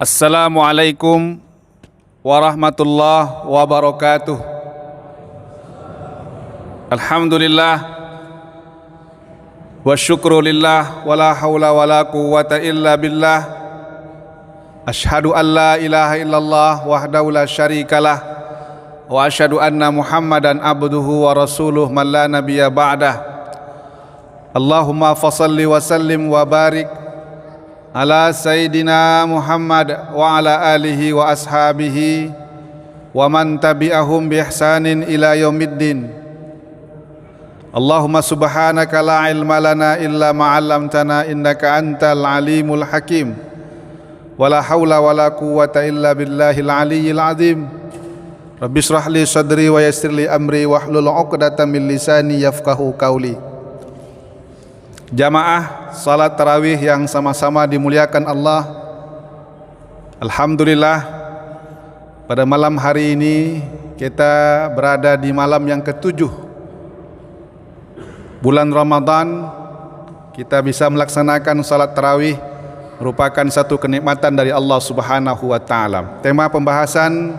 Assalamualaikum warahmatullahi wabarakatuh. Alhamdulillah wa syukru lillah wa la hawla wa la quwwata illa billah. Ashhadu an la ilaha illallah wahdahu la syarikalah wa ashhadu anna Muhammadan abduhu wa rasuluh man la nabiyya ba'dah. Allahumma fasalli wa sallim wa barik ala Sayyidina Muhammad wa ala alihi wa ashabihi wa man tabi'ahum bi ihsanin ila yaumiddin. Allahumma subhanaka la ilma lana illa ma 'allamtana innaka antal alimul hakim. Wa la haula wa la quwwata illa billahil aliyyil azim. Rabbi shrah li sadri wa yassir li amri wahlul 'uqdatam min lisani yafqahu qawli. Jamaah salat tarawih yang sama-sama dimuliakan Allah. Alhamdulillah, pada malam hari ini kita berada di malam yang ketujuh bulan Ramadan. Kita bisa melaksanakan salat tarawih, merupakan satu kenikmatan dari Allah Subhanahu wa taala. Tema pembahasan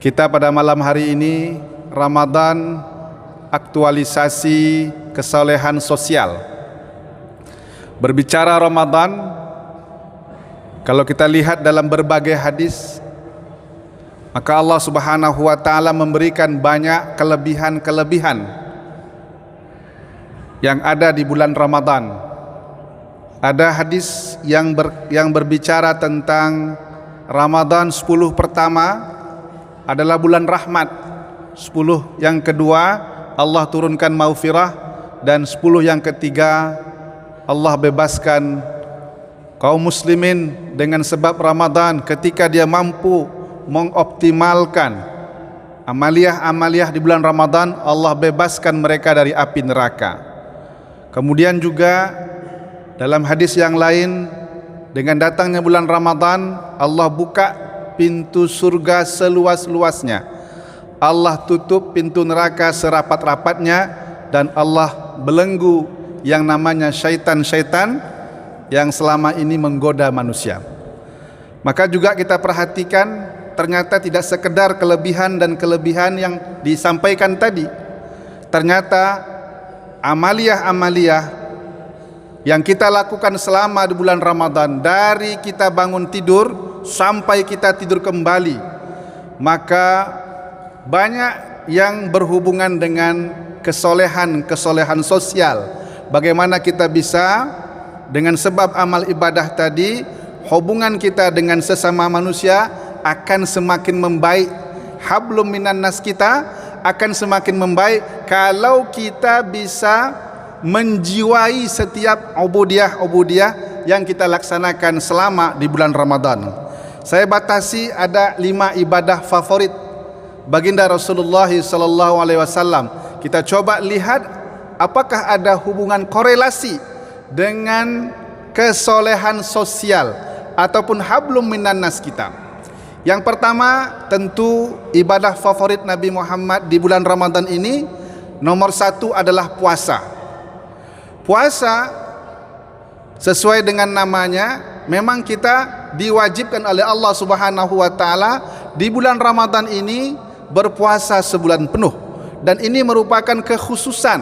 kita pada malam hari ini, Ramadan, aktualisasi kesalehan sosial. Berbicara Ramadan, kalau kita lihat dalam berbagai hadis, maka Allah Subhanahu wa taala memberikan banyak kelebihan-kelebihan yang ada di bulan Ramadan. Ada hadis yang berbicara tentang Ramadan 10 pertama adalah bulan rahmat, 10 yang kedua Allah turunkan maghfirah, dan 10 yang ketiga Allah bebaskan kaum muslimin dengan sebab Ramadan. Ketika dia mampu mengoptimalkan amaliyah-amaliyah di bulan Ramadan, Allah bebaskan mereka dari api neraka. Kemudian juga dalam hadis yang lain, dengan datangnya bulan Ramadan, Allah buka pintu surga seluas-luasnya, Allah tutup pintu neraka serapat-rapatnya, dan Allah belenggu yang namanya syaitan-syaitan yang selama ini menggoda manusia. Maka juga kita perhatikan, ternyata tidak sekedar kelebihan dan kelebihan yang disampaikan tadi. Ternyata amaliyah-amaliyah yang kita lakukan selama di bulan Ramadan, dari kita bangun tidur sampai kita tidur kembali, maka banyak yang berhubungan dengan kesolehan sosial. Bagaimana kita bisa dengan sebab amal ibadah tadi, hubungan kita dengan sesama manusia akan semakin membaik. Hablum minan nas kita akan semakin membaik kalau kita bisa menjiwai setiap ubudiyah yang kita laksanakan selama di bulan Ramadan. Saya batasi ada 5 ibadah favorit baginda Rasulullah sallallahu alaihi wasallam. Kita coba lihat apakah ada hubungan korelasi dengan kesolehan sosial ataupun hablum minan nas kita. Yang pertama, tentu ibadah favorit Nabi Muhammad di bulan Ramadan ini, nomor 1 adalah puasa. Puasa sesuai dengan namanya, memang kita diwajibkan oleh Allah Subhanahu wa taala di bulan Ramadan ini berpuasa sebulan penuh. Dan ini merupakan kekhususan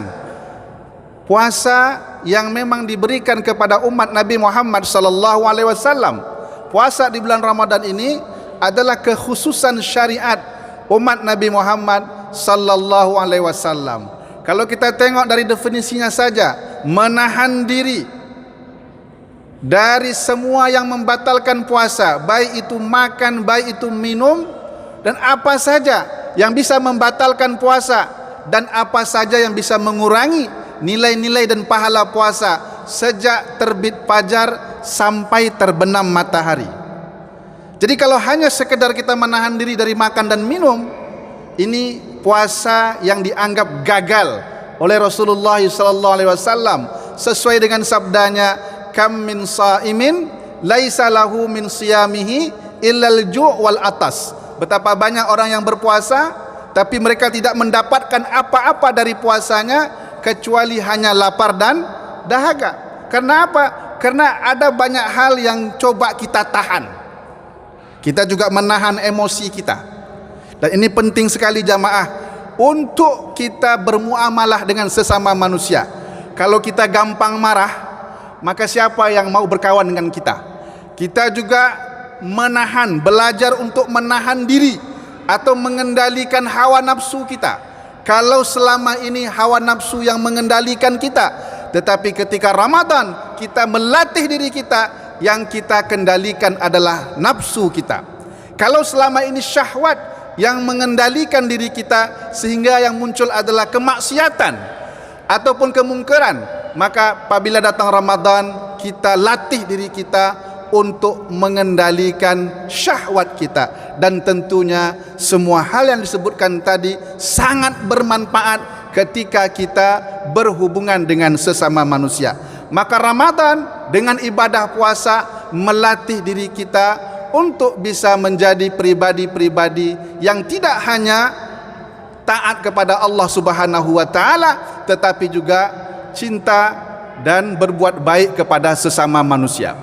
puasa yang memang diberikan kepada umat Nabi Muhammad sallallahu alaihi wasallam. Puasa di bulan Ramadan ini adalah kekhususan syariat umat Nabi Muhammad sallallahu alaihi wasallam. Kalau kita tengok dari definisinya saja, menahan diri dari semua yang membatalkan puasa, baik itu makan, baik itu minum, dan apa saja yang bisa membatalkan puasa, dan apa saja yang bisa mengurangi nilai-nilai dan pahala puasa sejak terbit fajar sampai terbenam matahari. Jadi kalau hanya sekedar kita menahan diri dari makan dan minum, ini puasa yang dianggap gagal oleh Rasulullah SAW, sesuai dengan sabdanya, kam min saimin laisa lahu min siyamihi illal ju' wal atas. Betapa banyak orang yang berpuasa tapi mereka tidak mendapatkan apa-apa dari puasanya kecuali hanya lapar dan dahaga. Karena apa? Karena ada banyak hal yang coba kita tahan. Kita juga menahan emosi kita. Dan ini penting sekali jamaah, untuk kita bermuamalah dengan sesama manusia. Kalau kita gampang marah, maka siapa yang mau berkawan dengan kita? Kita juga menahan, belajar untuk menahan diri atau mengendalikan hawa nafsu kita. Kalau selama ini hawa nafsu yang mengendalikan kita, tetapi ketika Ramadan kita melatih diri kita, yang kita kendalikan adalah nafsu kita. Kalau selama ini syahwat yang mengendalikan diri kita, sehingga yang muncul adalah kemaksiatan ataupun kemungkaran, maka apabila datang Ramadan, kita latih diri kita untuk mengendalikan syahwat kita. Dan tentunya semua hal yang disebutkan tadi sangat bermanfaat ketika kita berhubungan dengan sesama manusia. Maka Ramadan dengan ibadah puasa melatih diri kita untuk bisa menjadi pribadi-pribadi yang tidak hanya taat kepada Allah Subhanahu wa taala, tetapi juga cinta dan berbuat baik kepada sesama manusia.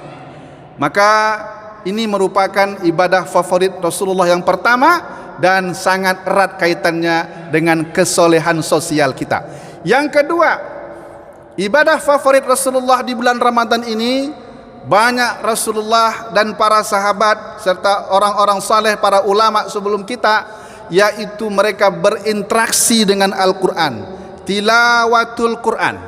Maka ini merupakan ibadah favorit Rasulullah yang pertama dan sangat erat kaitannya dengan kesolehan sosial kita. Yang kedua, ibadah favorit Rasulullah di bulan Ramadan ini, banyak Rasulullah dan para sahabat serta orang-orang saleh, para ulama sebelum kita, yaitu mereka berinteraksi dengan Al-Quran, tilawatul Quran.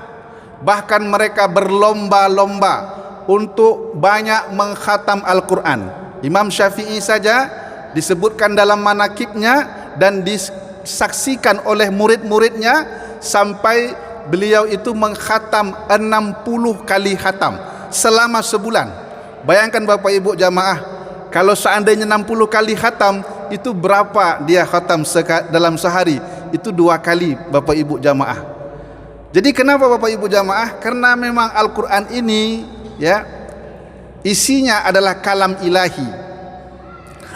Bahkan mereka berlomba-lomba untuk banyak mengkhatam Al-Quran. Imam Syafi'i saja disebutkan dalam manakibnya dan disaksikan oleh murid-muridnya sampai beliau itu mengkhatam 60 kali khatam selama sebulan. Bayangkan Bapak Ibu jamaah, kalau seandainya 60 kali khatam, itu berapa dia khatam dalam sehari? Itu 2 kali Bapak Ibu jamaah. Jadi kenapa Bapak Ibu jamaah? Karena memang Al-Quran ini, ya, isinya adalah kalam ilahi.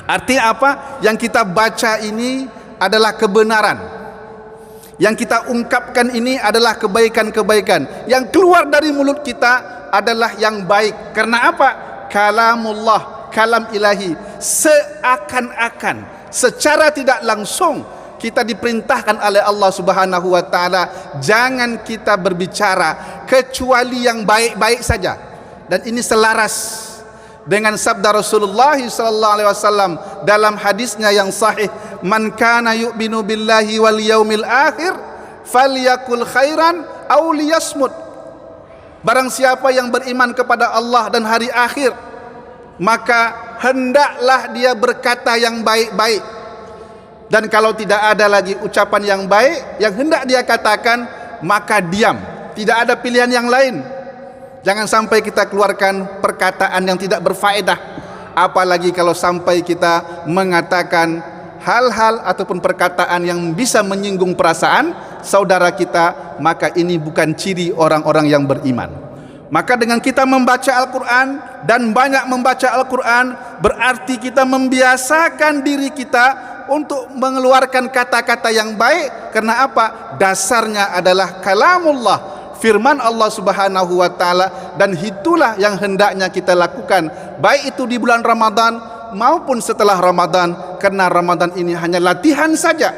Artinya apa? Yang kita baca ini adalah kebenaran. Yang kita ungkapkan ini adalah kebaikan-kebaikan. Yang keluar dari mulut kita adalah yang baik. Karena apa? Kalamullah, kalam ilahi. Seakan-akan, secara tidak langsung, kita diperintahkan oleh Allah Subhanahu wa taala, jangan kita berbicara kecuali yang baik-baik saja. Dan ini selaras dengan sabda Rasulullah sallallahu alaihi wasallam dalam hadisnya yang sahih, man kana yu'minu billahi wal yaumil akhir falyakul khairan aw liyasmut. Barang siapa yang beriman kepada Allah dan hari akhir, maka hendaklah dia berkata yang baik-baik. Dan kalau tidak ada lagi ucapan yang baik yang hendak dia katakan, maka diam. Tidak ada pilihan yang lain. Jangan sampai kita keluarkan perkataan yang tidak berfaedah. Apalagi kalau sampai kita mengatakan hal-hal ataupun perkataan yang bisa menyinggung perasaan saudara kita, maka ini bukan ciri orang-orang yang beriman. Maka dengan kita membaca Al-Quran dan banyak membaca Al-Quran, berarti kita membiasakan diri kita untuk mengeluarkan kata-kata yang baik. Karena apa? Dasarnya adalah kalamullah, firman Allah Subhanahu wa taala, dan itulah yang hendaknya kita lakukan, baik itu di bulan Ramadan maupun setelah Ramadan. Karena Ramadan ini hanya latihan saja.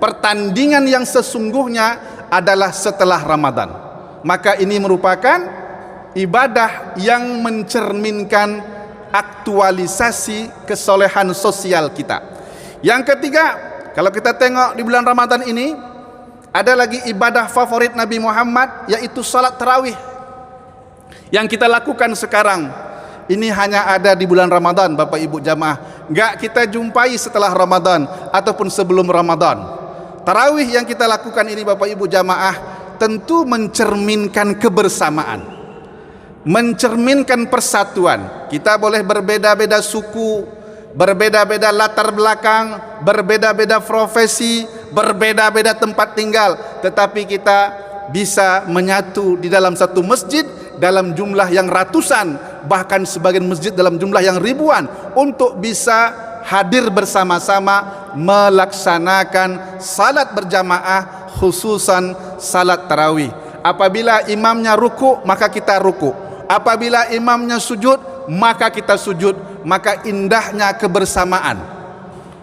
Pertandingan yang sesungguhnya adalah setelah Ramadan. Maka ini merupakan ibadah yang mencerminkan aktualisasi kesolehan sosial kita. Yang ketiga, kalau kita tengok di bulan Ramadan ini, ada lagi ibadah favorit Nabi Muhammad, yaitu salat tarawih. Yang kita lakukan sekarang ini hanya ada di bulan Ramadan Bapak Ibu jamaah. Enggak kita jumpai setelah Ramadan ataupun sebelum Ramadan. Tarawih yang kita lakukan ini Bapak Ibu jamaah tentu mencerminkan kebersamaan, mencerminkan persatuan. Kita boleh berbeda-beda suku, berbeda-beda latar belakang, berbeda-beda profesi, berbeda-beda tempat tinggal, tetapi kita bisa menyatu di dalam satu masjid dalam jumlah yang ratusan, bahkan sebagian masjid dalam jumlah yang ribuan, untuk bisa hadir bersama-sama melaksanakan salat berjamaah, khususan salat tarawih. Apabila imamnya ruku, maka kita ruku. Apabila imamnya sujud, maka kita sujud. Maka indahnya kebersamaan,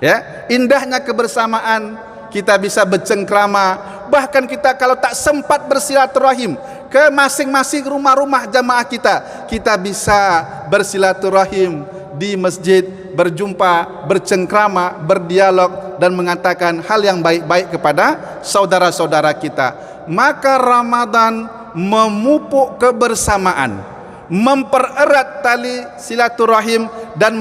ya, indahnya kebersamaan. Kita bisa bercengkrama, bahkan kita kalau tak sempat bersilaturahim ke masing-masing rumah-rumah jamaah kita bisa bersilaturahim di masjid, berjumpa, bercengkrama, berdialog dan mengatakan hal yang baik-baik kepada saudara-saudara kita. Maka Ramadan memupuk kebersamaan, mempererat tali silaturahim dan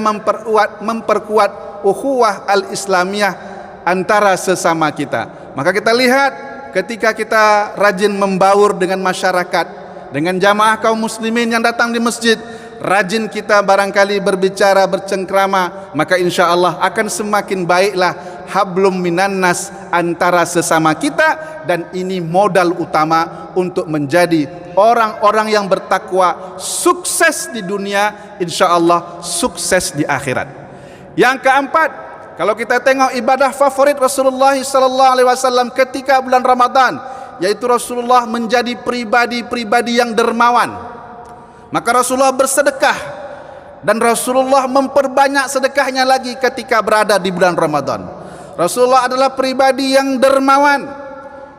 memperkuat ukhuwah al-islamiyah antara sesama kita. Maka kita lihat ketika kita rajin membaur dengan masyarakat, dengan jamaah kaum muslimin yang datang di masjid, rajin kita barangkali berbicara, bercengkrama, maka insya Allah akan semakin baiklah hablum minannas antara sesama kita. Dan ini modal utama untuk menjadi orang-orang yang bertakwa, sukses di dunia, insya Allah sukses di akhirat. Yang keempat, kalau kita tengok ibadah favorit Rasulullah SAW ketika bulan Ramadan, yaitu Rasulullah menjadi pribadi-pribadi yang dermawan. Maka Rasulullah bersedekah, dan Rasulullah memperbanyak sedekahnya lagi ketika berada di bulan Ramadan. Rasulullah adalah pribadi yang dermawan.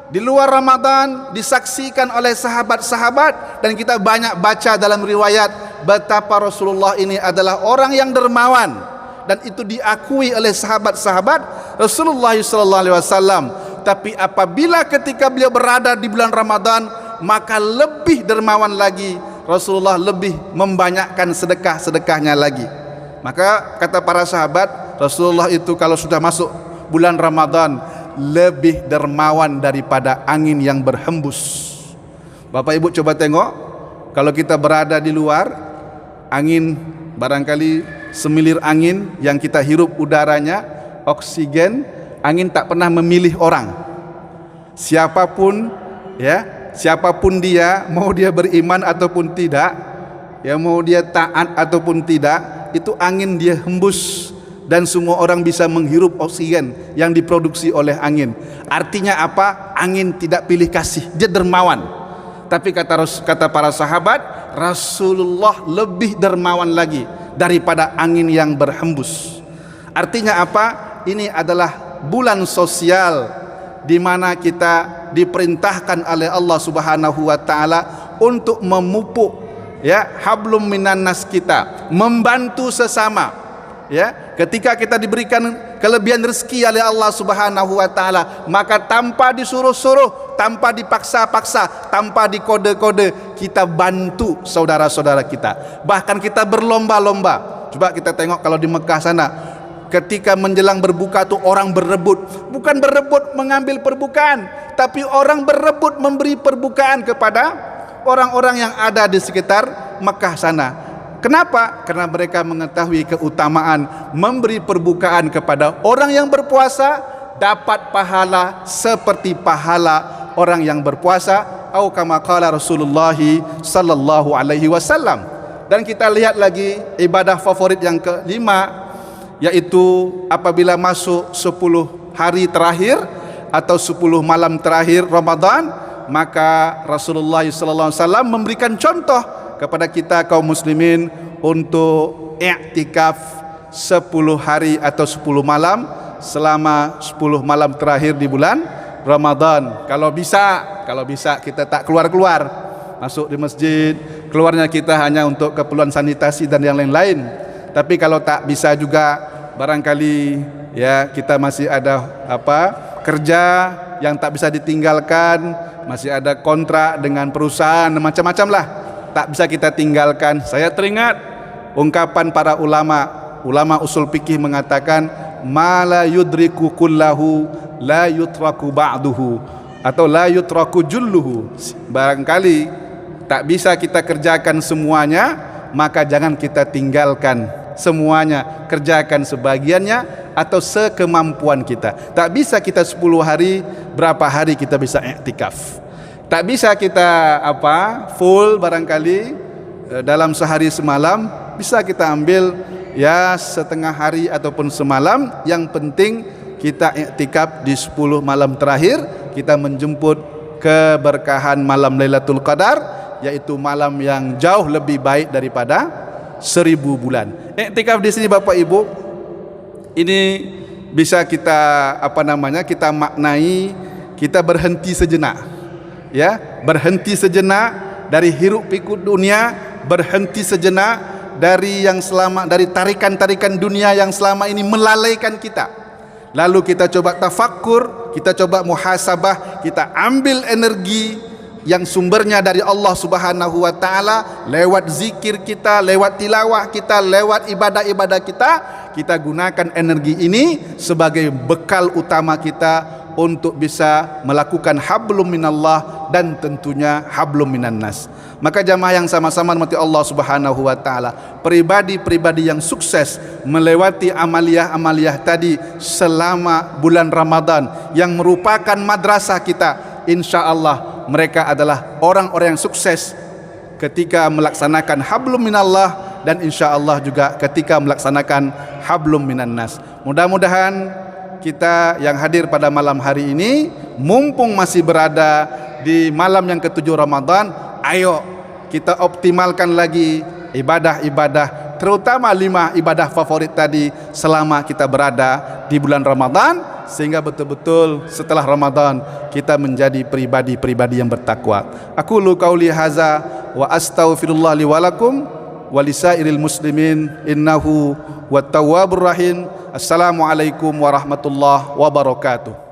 Di luar Ramadan disaksikan oleh sahabat-sahabat, dan kita banyak baca dalam riwayat betapa Rasulullah ini adalah orang yang dermawan. Dan itu diakui oleh sahabat-sahabat Rasulullah SAW. Tapi apabila ketika beliau berada di bulan Ramadan, maka lebih dermawan lagi. Rasulullah lebih membanyakkan sedekah-sedekahnya lagi. Maka kata para sahabat, Rasulullah itu kalau sudah masuk bulan Ramadan lebih dermawan daripada angin yang berhembus. Bapak Ibu coba tengok, kalau kita berada di luar, angin barangkali semilir angin yang kita hirup udaranya, oksigen, angin tak pernah memilih orang. Siapapun, ya, siapapun dia, mau dia beriman ataupun tidak, ya, mau dia taat ataupun tidak, itu angin dia hembus, dan semua orang bisa menghirup oksigen yang diproduksi oleh angin. Artinya apa? Angin tidak pilih kasih, dia dermawan. Tapi kata para sahabat, Rasulullah lebih dermawan lagi daripada angin yang berhembus. Artinya apa? Ini adalah bulan sosial di mana kita diperintahkan oleh Allah Subhanahu wa taala untuk memupuk, ya, hablum minannas kita, membantu sesama. Ya, ketika kita diberikan kelebihan rezeki oleh Allah Subhanahu wa taala, maka tanpa disuruh-suruh, tanpa dipaksa-paksa, tanpa dikode-kode, kita bantu saudara-saudara kita. Bahkan kita berlomba-lomba. Coba kita tengok kalau di Mekah sana, ketika menjelang berbuka tuh orang berebut, bukan berebut mengambil perbukaan, tapi orang berebut memberi perbukaan kepada orang-orang yang ada di sekitar Mekah sana. Kenapa? Karena mereka mengetahui keutamaan memberi perbukaan kepada orang yang berpuasa, dapat pahala seperti pahala orang yang berpuasa, atau kama qala Rasulullah sallallahu alaihi wasallam. Dan kita lihat lagi ibadah favorit yang kelima, yaitu apabila masuk 10 hari terakhir atau 10 malam terakhir Ramadan, maka Rasulullah sallallahu alaihi wasallam memberikan contoh kepada kita kaum muslimin untuk i'tikaf 10 hari atau 10 malam selama 10 malam terakhir di bulan Ramadan. Kalau bisa kita tak keluar-keluar, masuk di masjid, keluarnya kita hanya untuk keperluan sanitasi dan yang lain-lain. Tapi kalau tak bisa juga, barangkali ya kita masih ada kerja yang tak bisa ditinggalkan, masih ada kontrak dengan perusahaan, macam-macam lah, tak bisa kita tinggalkan. Saya teringat ungkapan para ulama usul fikih mengatakan, ma la yudriku kullahu la yutraku ba'duhu, atau la yutraku julluhu. Barangkali tak bisa kita kerjakan semuanya, maka jangan kita tinggalkan semuanya, kerjakan sebagiannya atau sekemampuan kita. Tak bisa kita 10 hari, berapa hari kita bisa i'tikaf. Tak bisa kita full barangkali dalam sehari semalam, bisa kita ambil ya setengah hari ataupun semalam. Yang penting kita i'tikaf di 10 malam terakhir, kita menjemput keberkahan malam Lailatul Qadar yaitu malam yang jauh lebih baik daripada 1000 bulan. Iktikaf di sini Bapak Ibu, ini bisa kita kita maknai, kita berhenti sejenak, ya, berhenti sejenak dari hiruk pikuk dunia, berhenti sejenak dari tarikan-tarikan dunia yang selama ini melalaikan kita. Lalu kita coba tafakkur, kita coba muhasabah, kita ambil energi yang sumbernya dari Allah Subhanahu wa taala lewat zikir kita, lewat tilawah kita, lewat ibadah-ibadah kita gunakan energi ini sebagai bekal utama kita untuk bisa melakukan hablum minallah dan tentunya hablum minan nas. Maka jamaah yang sama-sama mati Allah Subhanahu wa taala, pribadi-pribadi yang sukses melewati amaliyah-amaliyah tadi selama bulan Ramadan yang merupakan madrasah kita, insyaallah mereka adalah orang-orang yang sukses ketika melaksanakan hablum minallah dan insyaallah juga ketika melaksanakan hablum minan nas. Mudah-mudahan kita yang hadir pada malam hari ini, mumpung masih berada di malam yang ke-7 Ramadan, ayo kita optimalkan lagi ibadah-ibadah, terutama 5 ibadah favorit tadi selama kita berada di bulan Ramadan, sehingga betul-betul setelah Ramadan kita menjadi pribadi-pribadi yang bertakwa. Aku lu qauli haza wa astaghfirullah li wa lakum wa lisairil muslimin innahu wat tawwabur rahim. Assalamualaikum warahmatullahi wabarakatuh.